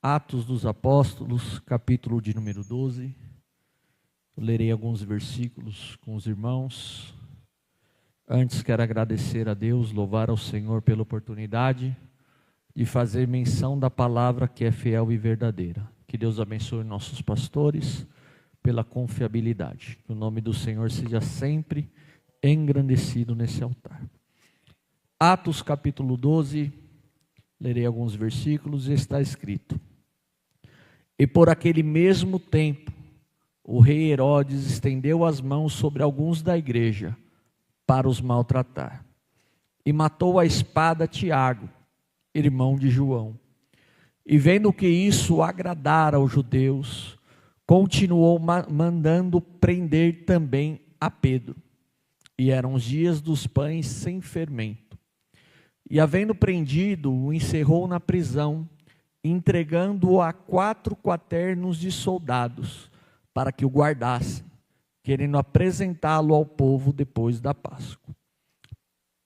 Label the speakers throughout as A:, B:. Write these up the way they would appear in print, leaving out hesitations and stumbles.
A: Atos dos Apóstolos, capítulo de número 12. Eu lerei alguns versículos com os irmãos. Antes quero agradecer a Deus, louvar ao Senhor pela oportunidade de fazer menção da palavra que é fiel e verdadeira. Que Deus abençoe nossos pastores pela confiabilidade. Que o nome do Senhor seja sempre engrandecido nesse altar. Atos capítulo 12, lerei alguns versículos e está escrito: E por aquele mesmo tempo, o rei Herodes estendeu as mãos sobre alguns da igreja para os maltratar. E matou à espada Tiago, irmão de João. E vendo que isso agradara aos judeus, continuou mandando prender também a Pedro. E eram os dias dos pães sem fermento. E havendo prendido, o encerrou na prisão, entregando-o a 4 quaternos de soldados, para que o guardassem, querendo apresentá-lo ao povo depois da Páscoa.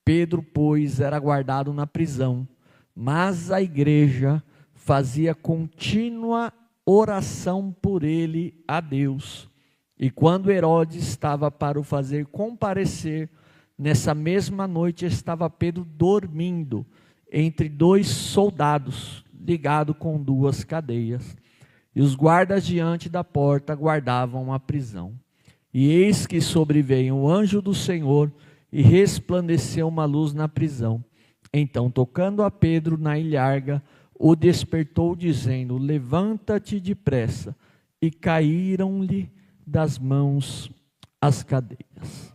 A: Pedro, pois, era guardado na prisão, mas a igreja fazia contínua oração por ele a Deus. E quando Herodes estava para o fazer comparecer, nessa mesma noite estava Pedro dormindo entre 2 soldados, ligado com 2 cadeias. E os guardas diante da porta guardavam a prisão. E eis que sobreveio um anjo do Senhor e resplandeceu uma luz na prisão. Então, tocando a Pedro na ilharga, o despertou, dizendo: Levanta-te depressa. E caíram-lhe das mãos as cadeias.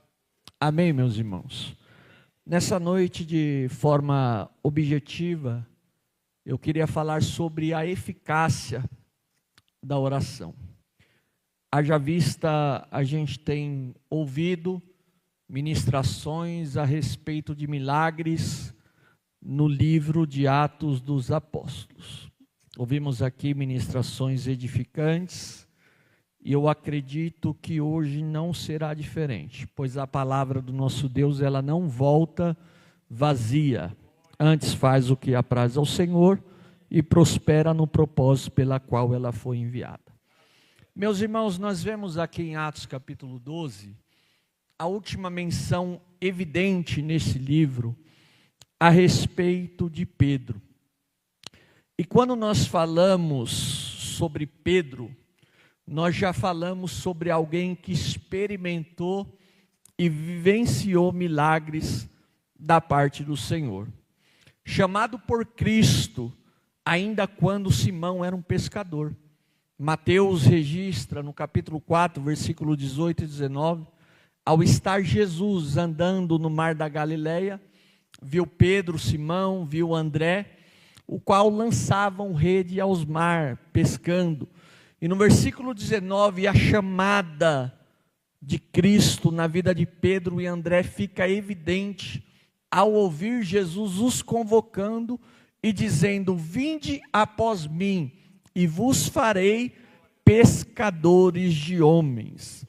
A: Amém, meus irmãos? Nessa noite, de forma objetiva, eu queria falar sobre a eficácia da oração. Haja vista, a gente tem ouvido ministrações a respeito de milagres no livro de Atos dos Apóstolos. Ouvimos aqui ministrações edificantes, e eu acredito que hoje não será diferente, pois a palavra do nosso Deus, ela não volta vazia, antes faz o que apraz ao Senhor e prospera no propósito pela qual ela foi enviada. Meus irmãos, nós vemos aqui em Atos capítulo 12, a última menção evidente nesse livro a respeito de Pedro. E quando nós falamos sobre Pedro, nós já falamos sobre alguém que experimentou e vivenciou milagres da parte do Senhor. Chamado por Cristo, ainda quando Simão era um pescador. Mateus registra no capítulo 4, versículo 18 e 19, ao estar Jesus andando no mar da Galileia, viu Pedro, Simão, viu André, o qual lançavam rede aos mar, pescando. E no versículo 19, a chamada de Cristo na vida de Pedro e André fica evidente ao ouvir Jesus os convocando e dizendo: Vinde após mim, e vos farei pescadores de homens.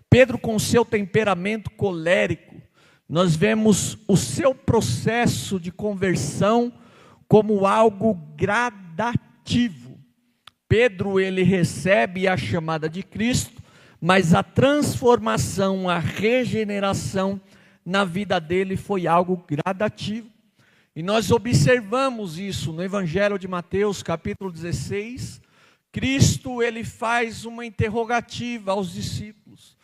A: Pedro, com seu temperamento colérico, nós vemos o seu processo de conversão como algo gradativo. Pedro, ele recebe a chamada de Cristo, mas a transformação, a regeneração na vida dele foi algo gradativo. E nós observamos isso no Evangelho de Mateus, capítulo 16. Cristo, ele faz uma interrogativa aos discípulos.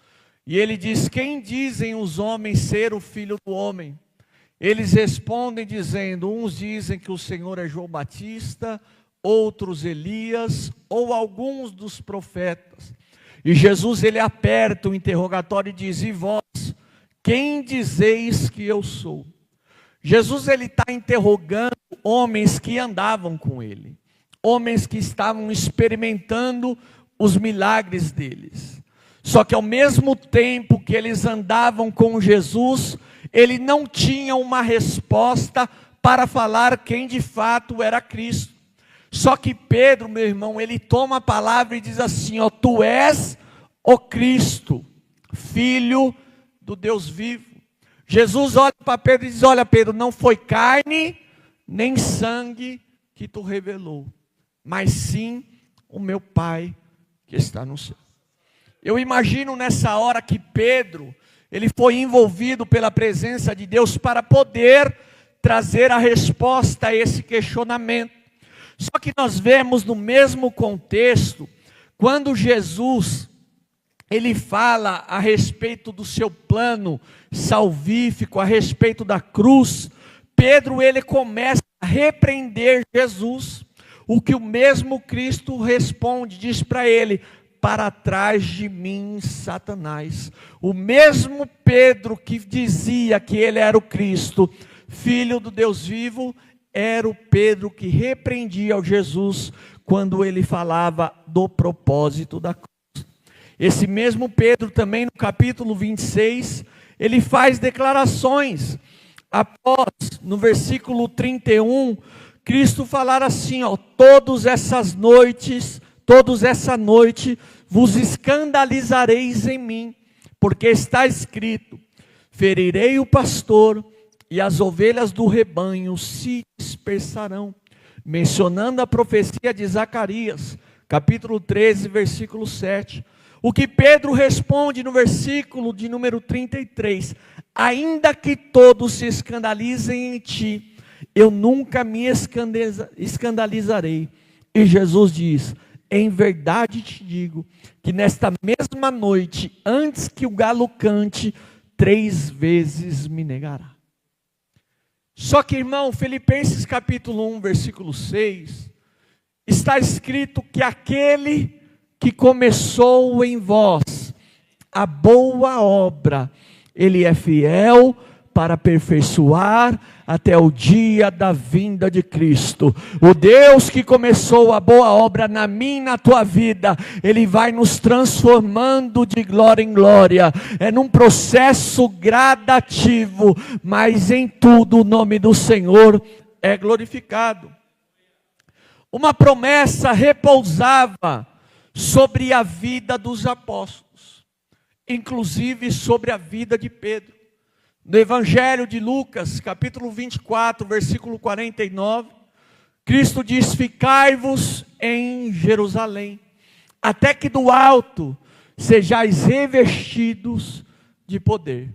A: E ele diz: Quem dizem os homens ser o Filho do Homem? Eles respondem dizendo: uns dizem que o Senhor é João Batista, outros Elias, ou alguns dos profetas. E Jesus, ele aperta o interrogatório e diz: E vós, quem dizeis que eu sou? Jesus, ele está interrogando homens que andavam com ele, homens que estavam experimentando os milagres deles. Só que ao mesmo tempo que eles andavam com Jesus, ele não tinha uma resposta para falar quem de fato era Cristo. Só que Pedro, meu irmão, ele toma a palavra e diz assim: ó, tu és o Cristo, Filho do Deus vivo. Jesus olha para Pedro e diz: olha, Pedro, não foi carne nem sangue que tu revelou, mas sim o meu Pai que está no céu. Eu imagino nessa hora que Pedro, ele foi envolvido pela presença de Deus para poder trazer a resposta a esse questionamento. Só que nós vemos no mesmo contexto, quando Jesus, ele fala a respeito do seu plano salvífico, a respeito da cruz, Pedro, ele começa a repreender Jesus, o que o mesmo Cristo responde, diz para ele: para trás de mim, Satanás. O mesmo Pedro que dizia que ele era o Cristo, Filho do Deus vivo, era o Pedro que repreendia ao Jesus quando ele falava do propósito da cruz. Esse mesmo Pedro também no capítulo 26, ele faz declarações. Após, no versículo 31, Cristo falar assim, todas essa noite vos escandalizareis em mim, porque está escrito: ferirei o pastor e as ovelhas do rebanho se dispersarão. Mencionando a profecia de Zacarias, capítulo 13, versículo 7. O que Pedro responde no versículo de número 33, ainda que todos se escandalizem em ti, eu nunca me escandalizarei. E Jesus diz: em verdade te digo, que nesta mesma noite, antes que o galo cante, 3 vezes me negará. Só que, irmão, Filipenses capítulo 1, versículo 6, está escrito que aquele que começou em vós a boa obra, ele é fiel para aperfeiçoar até o dia da vinda de Cristo. O Deus que começou a boa obra na minha e na tua vida, Ele vai nos transformando de glória em glória. É num processo gradativo, mas em tudo o nome do Senhor é glorificado. Uma promessa repousava sobre a vida dos apóstolos, inclusive sobre a vida de Pedro. No Evangelho de Lucas, capítulo 24, versículo 49, Cristo diz: ficai-vos em Jerusalém, até que do alto sejais revestidos de poder.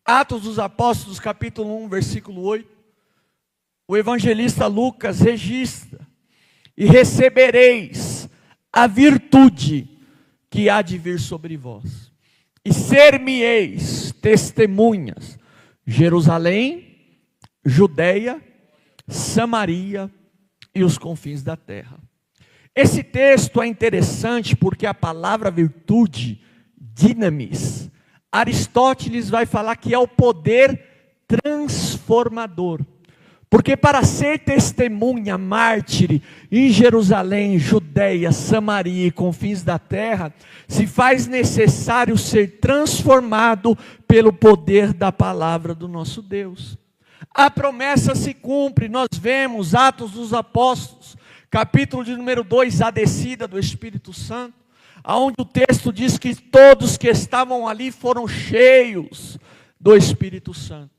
A: Atos dos Apóstolos, capítulo 1, versículo 8, o evangelista Lucas registra: e recebereis a virtude que há de vir sobre vós, e ser-me-eis testemunhas, Jerusalém, Judeia, Samaria e os confins da terra. Esse texto é interessante porque a palavra virtude, dinamis, Aristóteles vai falar que é o poder transformador. Porque para ser testemunha, mártir em Jerusalém, Judeia, Samaria e confins da terra, se faz necessário ser transformado pelo poder da palavra do nosso Deus. A promessa se cumpre, nós vemos Atos dos Apóstolos, capítulo de número 2, a descida do Espírito Santo, onde o texto diz que todos que estavam ali foram cheios do Espírito Santo.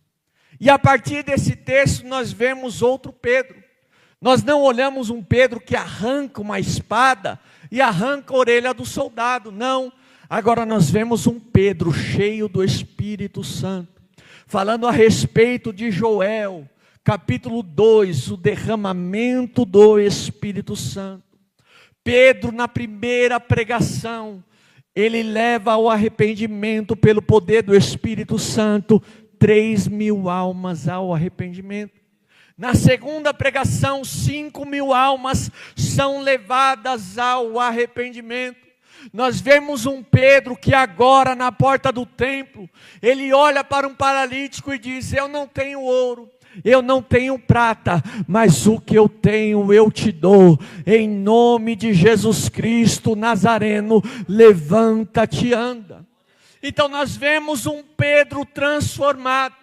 A: E a partir desse texto nós vemos outro Pedro. Nós não olhamos um Pedro que arranca uma espada e arranca a orelha do soldado, não. Agora nós vemos um Pedro cheio do Espírito Santo, falando a respeito de Joel, capítulo 2, o derramamento do Espírito Santo. Pedro, na primeira pregação, ele leva ao arrependimento pelo poder do Espírito Santo, 3.000 almas ao arrependimento. Na segunda pregação, 5.000 almas são levadas ao arrependimento. Nós vemos um Pedro que agora na porta do templo, ele olha para um paralítico e diz: eu não tenho ouro, eu não tenho prata, mas o que eu tenho eu te dou. Em nome de Jesus Cristo Nazareno, levanta-te e anda. Então nós vemos um Pedro transformado,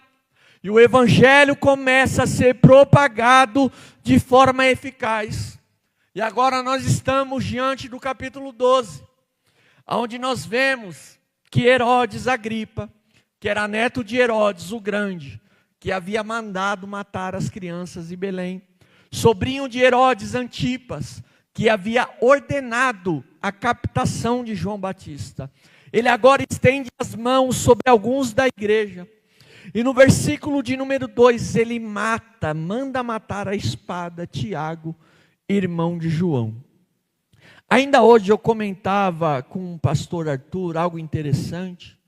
A: e o Evangelho começa a ser propagado de forma eficaz. E agora nós estamos diante do capítulo 12, onde nós vemos que Herodes Agripa, que era neto de Herodes o Grande, que havia mandado matar as crianças de Belém, sobrinho de Herodes Antipas, que havia ordenado a captação de João Batista. Ele agora estende as mãos sobre alguns da igreja. E no versículo de número 2, ele manda matar a espada Tiago, irmão de João. Ainda hoje eu comentava com o pastor Arthur algo interessante,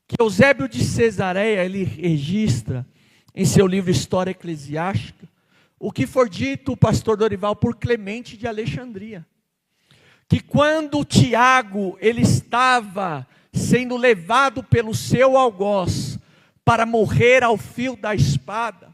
A: que Eusébio de Cesareia, ele registra em seu livro História Eclesiástica, o que foi dito, o pastor Dorival, por Clemente de Alexandria. Que quando Tiago, ele estava sendo levado pelo seu algoz para morrer ao fio da espada,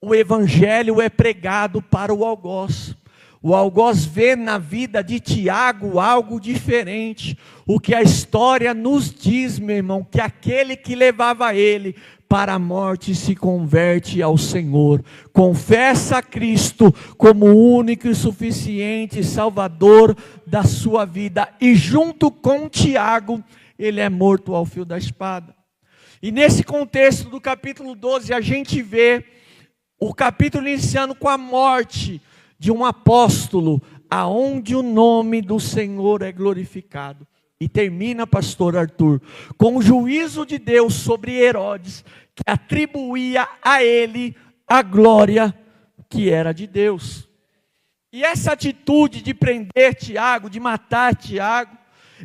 A: o evangelho é pregado para o algoz. O algoz vê na vida de Tiago algo diferente. O que a história nos diz, meu irmão, que aquele que levava ele para a morte se converte ao Senhor, confessa a Cristo como o único e suficiente Salvador da sua vida, e junto com Tiago, ele é morto ao fio da espada. E nesse contexto do capítulo 12, a gente vê o capítulo iniciando com a morte de um apóstolo, aonde o nome do Senhor é glorificado. E termina, pastor Arthur, com o juízo de Deus sobre Herodes, que atribuía a ele a glória que era de Deus. E essa atitude de prender Tiago, de matar Tiago,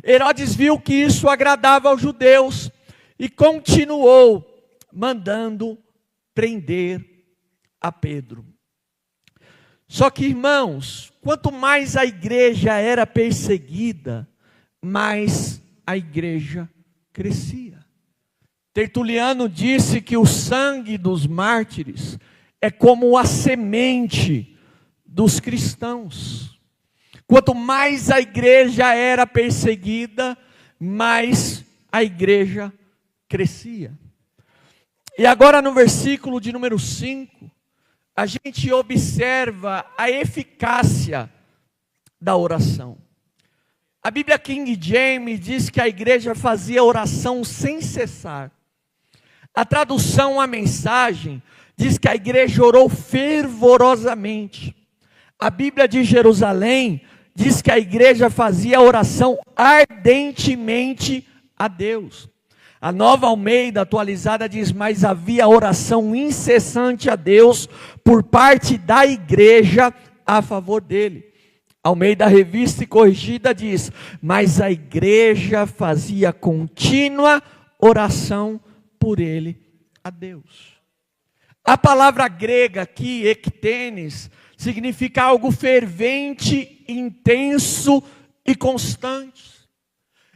A: Herodes viu que isso agradava aos judeus e continuou mandando prender a Pedro. Só que, irmãos, quanto mais a igreja era perseguida, mais a igreja crescia. Tertuliano disse que o sangue dos mártires é como a semente dos cristãos. Quanto mais a igreja era perseguida, mais a igreja crescia. E agora no versículo de número 5, a gente observa a eficácia da oração. A Bíblia King James diz que a igreja fazia oração sem cessar. A tradução, a mensagem, diz que a igreja orou fervorosamente. A Bíblia de Jerusalém diz que a igreja fazia oração ardentemente a Deus. A Nova Almeida atualizada diz, mas havia oração incessante a Deus por parte da igreja a favor dele. Almeida Revista e Corrigida diz, mas a igreja fazia contínua oração por ele a Deus. A palavra grega aqui, ektenes, significa algo fervente, intenso e constante.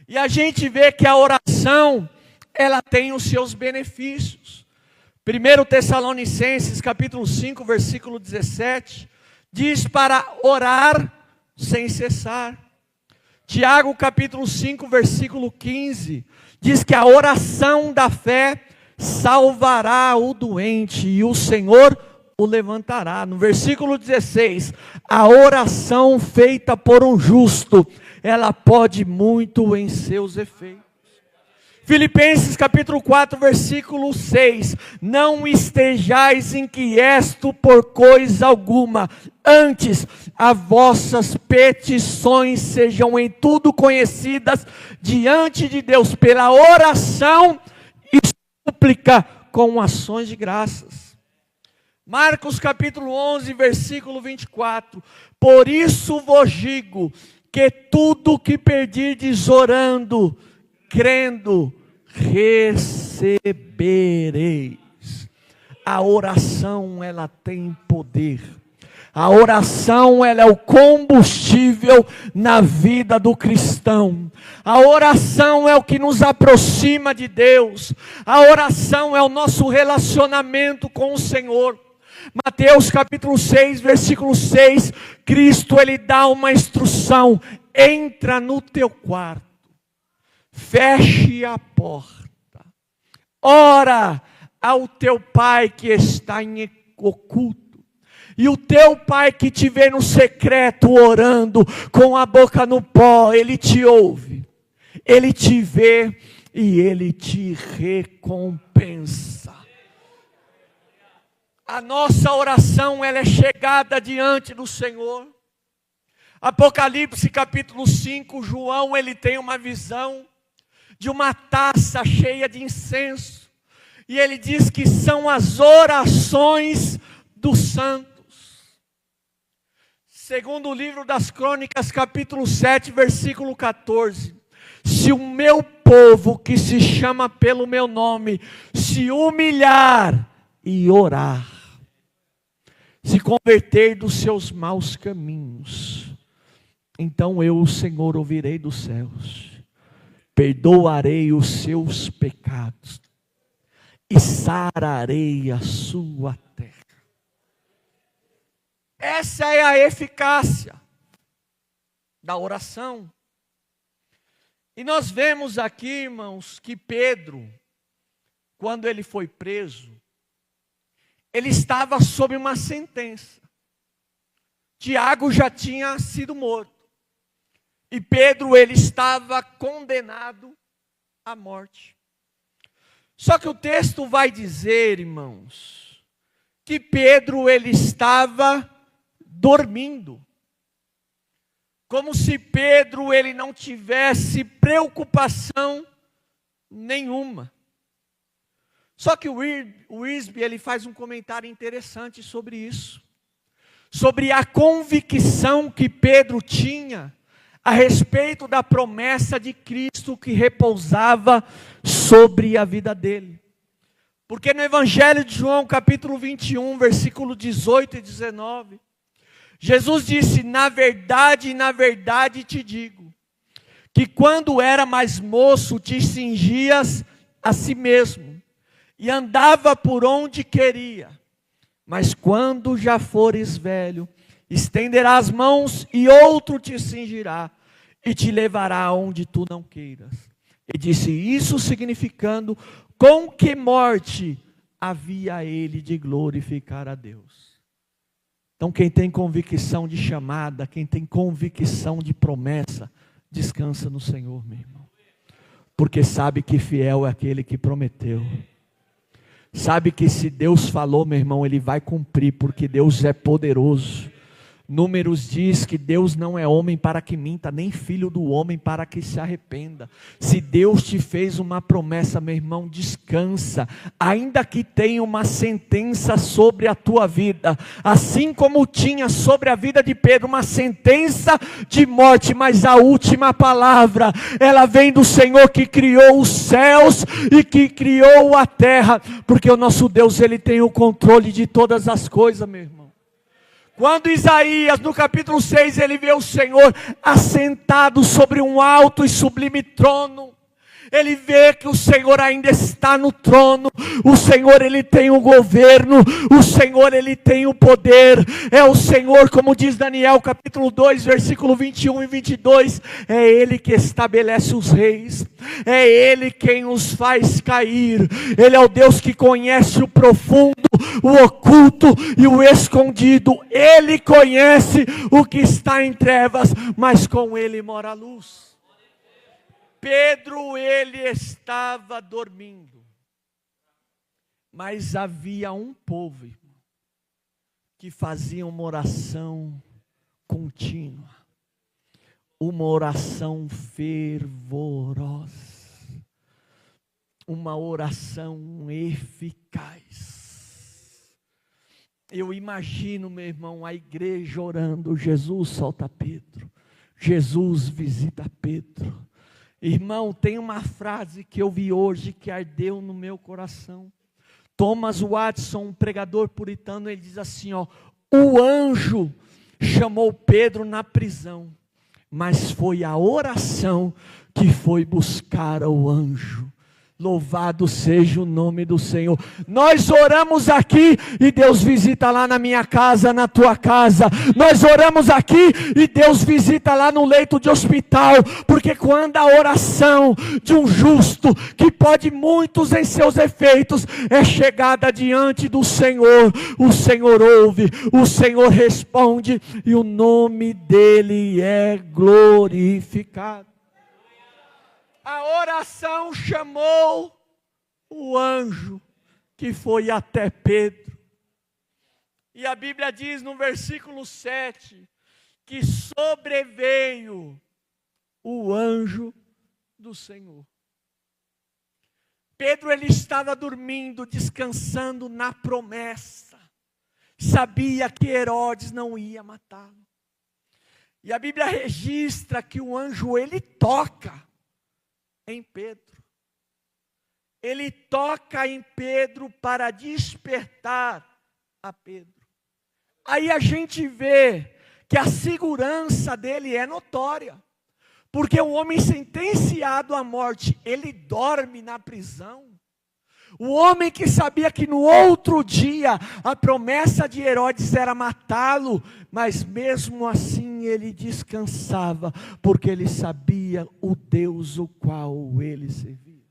A: E a gente vê que a oração, ela tem os seus benefícios. 1 Tessalonicenses capítulo 5, versículo 17, diz para orar sem cessar. Tiago capítulo 5, versículo 15, diz que a oração da fé salvará o doente e o Senhor o levantará. No versículo 16, a oração feita por um justo, ela pode muito em seus efeitos. Filipenses capítulo 4, versículo 6, não estejais inquietos por coisa alguma, antes as vossas petições sejam em tudo conhecidas diante de Deus, pela oração e súplica com ações de graças. Marcos capítulo 11, versículo 24, por isso vos digo, que tudo que pedirdes orando, crendo, recebereis. A oração, ela tem poder. A oração, ela é o combustível na vida do cristão. A oração é o que nos aproxima de Deus. A oração é o nosso relacionamento com o Senhor. Mateus capítulo 6, versículo 6, Cristo, ele dá uma instrução, entra no teu quarto, feche a porta, ora ao teu pai que está em oculto, e o teu pai que te vê no secreto orando, com a boca no pó, ele te ouve, ele te vê e ele te recompensa. A nossa oração, ela é chegada diante do Senhor. Apocalipse capítulo 5, João ele tem uma visão de uma taça cheia de incenso. E ele diz que são as orações dos santos. Segundo o livro das Crônicas, capítulo 7, versículo 14. Se o meu povo, que se chama pelo meu nome, se humilhar e orar, se converter dos seus maus caminhos, então eu, o Senhor, ouvirei dos céus, perdoarei os seus pecados e sararei a sua terra. Essa é a eficácia da oração. E nós vemos aqui, irmãos, que Pedro, quando ele foi preso, ele estava sob uma sentença. Tiago já tinha sido morto. E Pedro, ele estava condenado à morte. Só que o texto vai dizer, irmãos, que Pedro, ele estava dormindo. Como se Pedro, ele não tivesse preocupação nenhuma. Só que o Wiersbe, ele faz um comentário interessante sobre isso. Sobre a convicção que Pedro tinha a respeito da promessa de Cristo que repousava sobre a vida dele. Porque no Evangelho de João, capítulo 21, versículo 18 e 19, Jesus disse: na verdade te digo, que quando era mais moço te cingias a si mesmo, e andava por onde queria, mas quando já fores velho, estenderás as mãos e outro te cingirá, e te levará aonde tu não queiras. E disse isso significando com que morte havia ele de glorificar a Deus. Então quem tem convicção de chamada, quem tem convicção de promessa, descansa no Senhor, meu irmão. Porque sabe que fiel é aquele que prometeu. Sabe que se Deus falou, meu irmão, Ele vai cumprir, porque Deus é poderoso. Números diz que Deus não é homem para que minta, nem filho do homem para que se arrependa. Se Deus te fez uma promessa, meu irmão, descansa, ainda que tenha uma sentença sobre a tua vida, assim como tinha sobre a vida de Pedro uma sentença de morte, mas a última palavra, ela vem do Senhor que criou os céus e que criou a terra, porque o nosso Deus, Ele tem o controle de todas as coisas, meu irmão. Quando Isaías, no capítulo 6, ele vê o Senhor assentado sobre um alto e sublime trono, ele vê que o Senhor ainda está no trono, o Senhor ele tem o governo, o Senhor ele tem o poder, é o Senhor, como diz Daniel capítulo 2, versículo 21 e 22, é Ele que estabelece os reis, é Ele quem os faz cair, Ele é o Deus que conhece o profundo, o oculto e o escondido, Ele conhece o que está em trevas, mas com Ele mora a luz. Pedro, ele estava dormindo, mas havia um povo, irmão, que fazia uma oração contínua, uma oração fervorosa, uma oração eficaz. Eu imagino, meu irmão, a igreja orando: Jesus solta Pedro, Jesus visita Pedro. Irmão, tem uma frase que eu vi hoje que ardeu no meu coração. Thomas Watson, um pregador puritano, ele diz assim, ó: o anjo chamou Pedro na prisão, mas foi a oração que foi buscar o anjo. Louvado seja o nome do Senhor. Nós oramos aqui e Deus visita lá na minha casa, na tua casa. Nós oramos aqui e Deus visita lá no leito de hospital. Porque quando a oração de um justo, que pode muitos em seus efeitos, é chegada diante do Senhor, o Senhor ouve, o Senhor responde e o nome dele é glorificado. A oração chamou o anjo que foi até Pedro. E a Bíblia diz no versículo 7,
B: que sobreveio o anjo do Senhor. Pedro, ele estava dormindo, descansando na promessa. Sabia que Herodes não ia matá-lo. E a Bíblia registra que o anjo, ele toca em Pedro. Ele toca em Pedro para despertar a Pedro. Aí a gente vê que a segurança dele é notória. Porque o homem sentenciado à morte, ele dorme na prisão. O homem que sabia que no outro dia a promessa de Herodes era matá-lo, mas mesmo assim ele descansava, porque ele sabia o Deus o qual ele servia.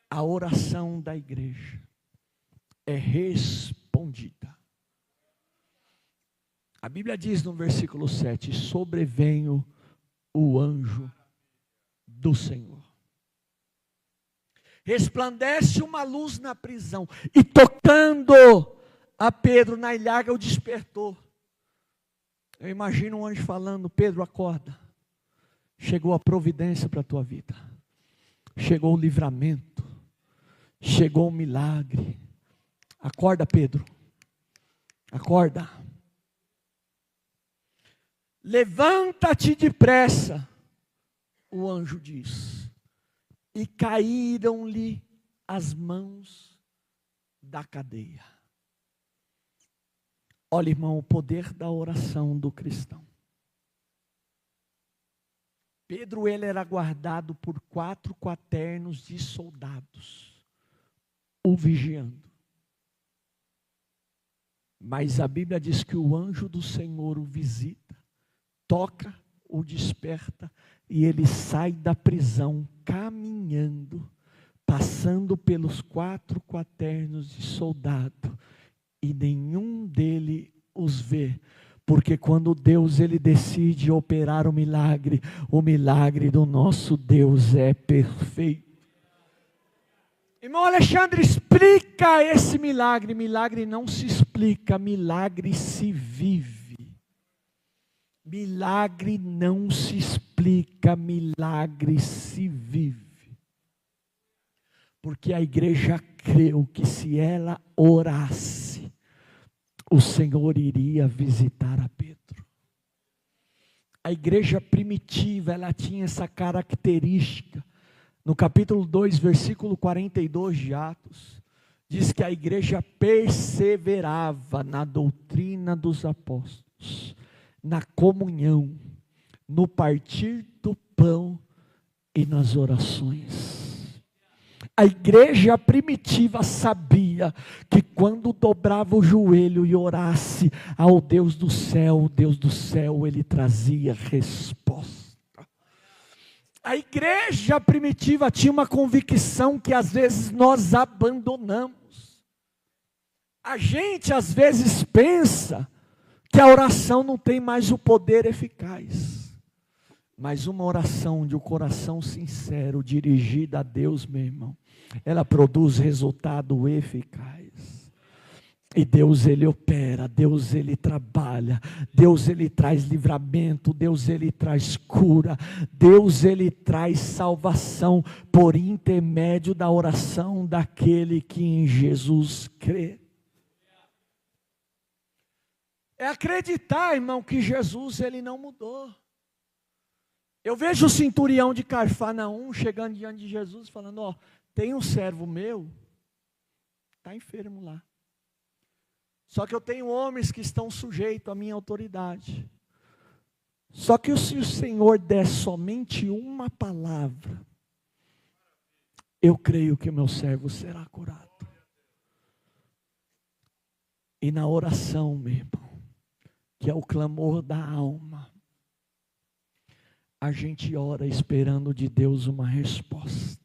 B: A oração da igreja é respondida. A Bíblia diz no versículo 7, sobreveio o anjo do Senhor. Resplandece uma luz na prisão, e tocando a Pedro na ilharga o despertou. Eu imagino um anjo falando: Pedro, acorda, chegou a providência para a tua vida, chegou o livramento, chegou o milagre, acorda Pedro, acorda, levanta-te depressa, o anjo diz. E caíram-lhe as mãos da cadeia. Olha, irmão, o poder da oração do cristão. Pedro, ele era guardado por 4 quaternos de soldados, o vigiando. Mas a Bíblia diz que o anjo do Senhor o visita, toca, o desperta, e ele sai da prisão caminhando, passando pelos 4 quaternos de soldado, e nenhum dele os vê, porque quando Deus ele decide operar o milagre do nosso Deus é perfeito. Irmão Alexandre, explica esse milagre. Milagre não se explica, milagre se vive. Milagre não se explica, milagre se vive. Porque a igreja creu que se ela orasse, o Senhor iria visitar a Pedro. A igreja primitiva, ela tinha essa característica. No capítulo 2, versículo 42 de Atos, diz que a igreja perseverava na doutrina dos apóstolos, na comunhão, no partir do pão e nas orações. A igreja primitiva sabia que quando dobrava o joelho e orasse ao Deus do céu, o Deus do céu, ele trazia resposta. A igreja primitiva tinha uma convicção que às vezes nós abandonamos. A gente às vezes pensa que a oração não tem mais o poder eficaz. Mas uma oração de um coração sincero, dirigida a Deus, meu irmão, ela produz resultado eficaz. E Deus ele opera, Deus ele trabalha, Deus ele traz livramento, Deus ele traz cura, Deus ele traz salvação por intermédio da oração daquele que em Jesus crê. É acreditar, irmão, que Jesus ele não mudou. Eu vejo o centurião de Cafarnaum chegando diante de Jesus falando: ó, tem um servo meu, está enfermo lá. Só que eu tenho homens que estão sujeitos à minha autoridade. Só que se o Senhor der somente uma palavra, eu creio que o meu servo será curado. E na oração, meu irmão, que é o clamor da alma, a gente ora esperando de Deus uma resposta.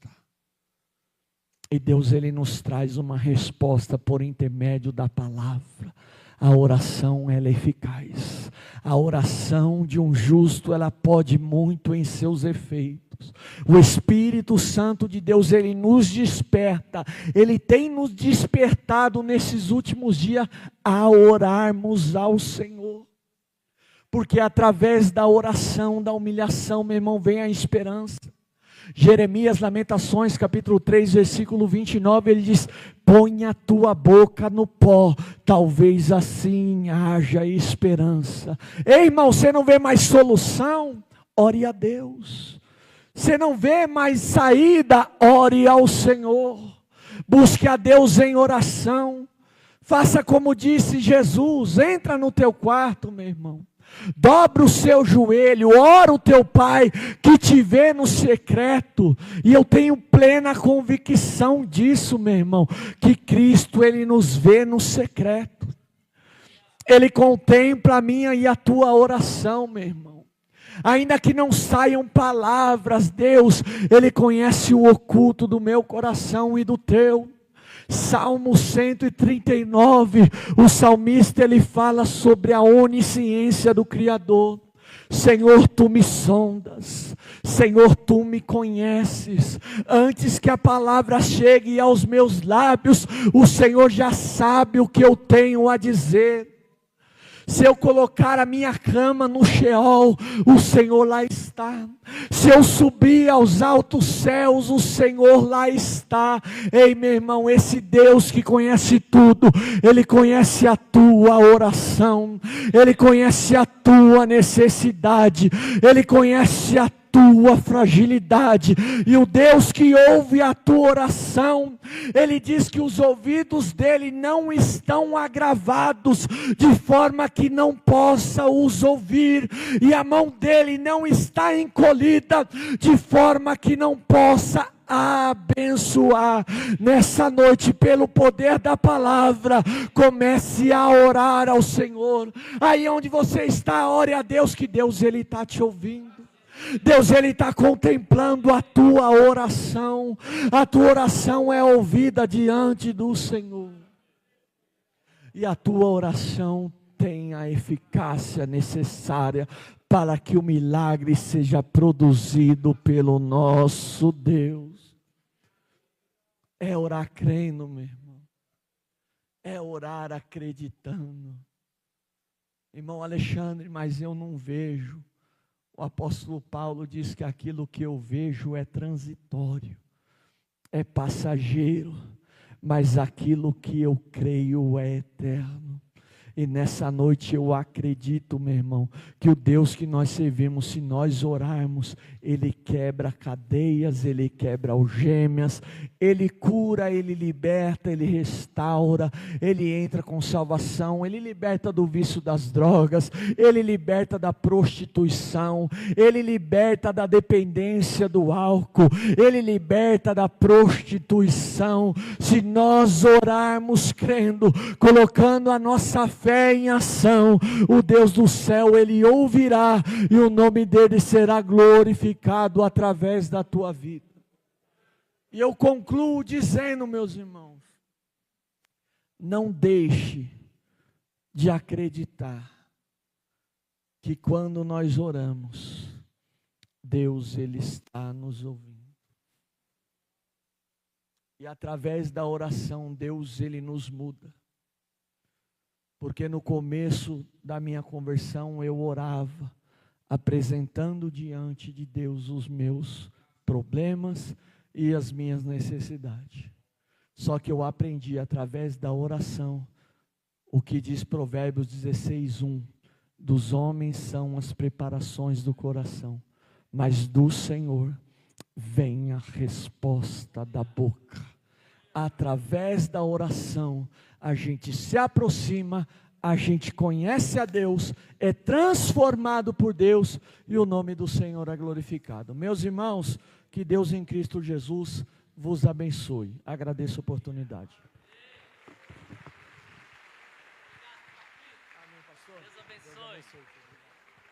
B: E Deus ele nos traz uma resposta por intermédio da palavra. A oração, ela é eficaz. A oração de um justo, ela pode muito em seus efeitos. O Espírito Santo de Deus, ele nos desperta, ele tem nos despertado nesses últimos dias a orarmos ao Senhor. Porque através da oração, da humilhação, meu irmão, vem a esperança. Jeremias, Lamentações, capítulo 3, versículo 29, ele diz: põe a tua boca no pó, talvez assim haja esperança. Ei, irmão, você não vê mais solução? Ore a Deus. Você não vê mais saída? Ore ao Senhor. Busque a Deus em oração. Faça como disse Jesus: entra no teu quarto, meu irmão. Dobra o seu joelho, ora o teu pai que te vê no secreto. E eu tenho plena convicção disso, meu irmão, que Cristo, ele nos vê no secreto. Ele contempla a minha e a tua oração, meu irmão. Ainda que não saiam palavras, Deus, ele conhece o oculto do meu coração e do teu. Salmo 139, o salmista ele fala sobre a onisciência do Criador. Senhor, tu me sondas, Senhor, tu me conheces. Antes que a palavra chegue aos meus lábios, o Senhor já sabe o que eu tenho a dizer. Se eu colocar a minha cama no Sheol, o Senhor lá está. Se eu subir aos altos céus, o Senhor lá está. Ei, meu irmão, esse Deus que conhece tudo, Ele conhece a tua oração, Ele conhece a tua necessidade, Ele conhece a tua fragilidade. E o Deus que ouve a tua oração, Ele diz que os ouvidos dele não estão agravados, de forma que não possa os ouvir, e a mão dele não está encolhida, de forma que não possa abençoar. Nessa noite, pelo poder da palavra, comece a orar ao Senhor. Aí onde você está, ore a Deus, que Deus ele está te ouvindo. Deus ele está contemplando a tua oração. A tua oração é ouvida diante do Senhor. E a tua oração tem a eficácia necessária para que o milagre seja produzido pelo nosso Deus. É orar crendo, meu irmão. É orar acreditando. Irmão Alexandre, mas eu não vejo. O apóstolo Paulo diz que aquilo que eu vejo é transitório, é passageiro, mas aquilo que eu creio é eterno. E nessa noite eu acredito, meu irmão, que o Deus que nós servimos, se nós orarmos, Ele quebra cadeias, Ele quebra algemas, Ele cura, Ele liberta, Ele restaura, Ele entra com salvação, Ele liberta do vício das drogas, Ele liberta da prostituição, Ele liberta da dependência do álcool, Ele liberta da prostituição. Se nós orarmos crendo, colocando a nossa fé em ação, o Deus do céu, Ele ouvirá, e o nome dEle será glorificado através da tua vida. E eu concluo dizendo, meus irmãos, não deixe de acreditar que quando nós oramos, Deus Ele está nos ouvindo. E através da oração, Deus Ele nos muda. Porque no começo da minha conversão eu orava, apresentando diante de Deus os meus problemas e as minhas necessidades. Só que eu aprendi através da oração, o que diz Provérbios 16:1, dos homens são as preparações do coração, mas do Senhor vem a resposta da boca. Através da oração, a gente se aproxima, a gente conhece a Deus, é transformado por Deus, e o nome do Senhor é glorificado. Meus irmãos, que Deus em Cristo Jesus vos abençoe. Agradeço a oportunidade.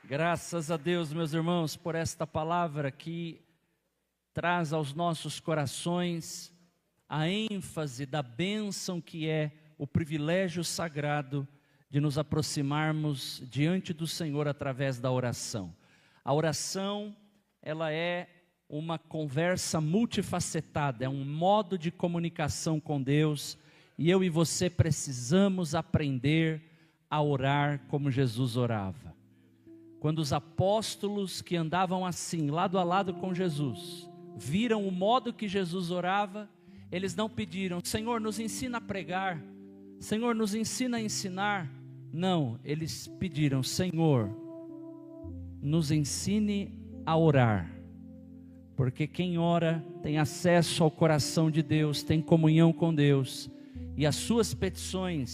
C: Graças a Deus, meus irmãos, por esta palavra que traz aos nossos corações a ênfase da bênção que é o privilégio sagrado de nos aproximarmos diante do Senhor através da oração. A oração, ela é uma conversa multifacetada, é um modo de comunicação com Deus, e eu e você precisamos aprender a orar como Jesus orava. Quando os apóstolos que andavam assim, lado a lado com Jesus, viram o modo que Jesus orava, eles não pediram: Senhor, nos ensina a pregar, Senhor, nos ensina a ensinar. Não, eles pediram: Senhor, nos ensine a orar. Porque quem ora tem acesso ao coração de Deus, tem comunhão com Deus, e as suas petições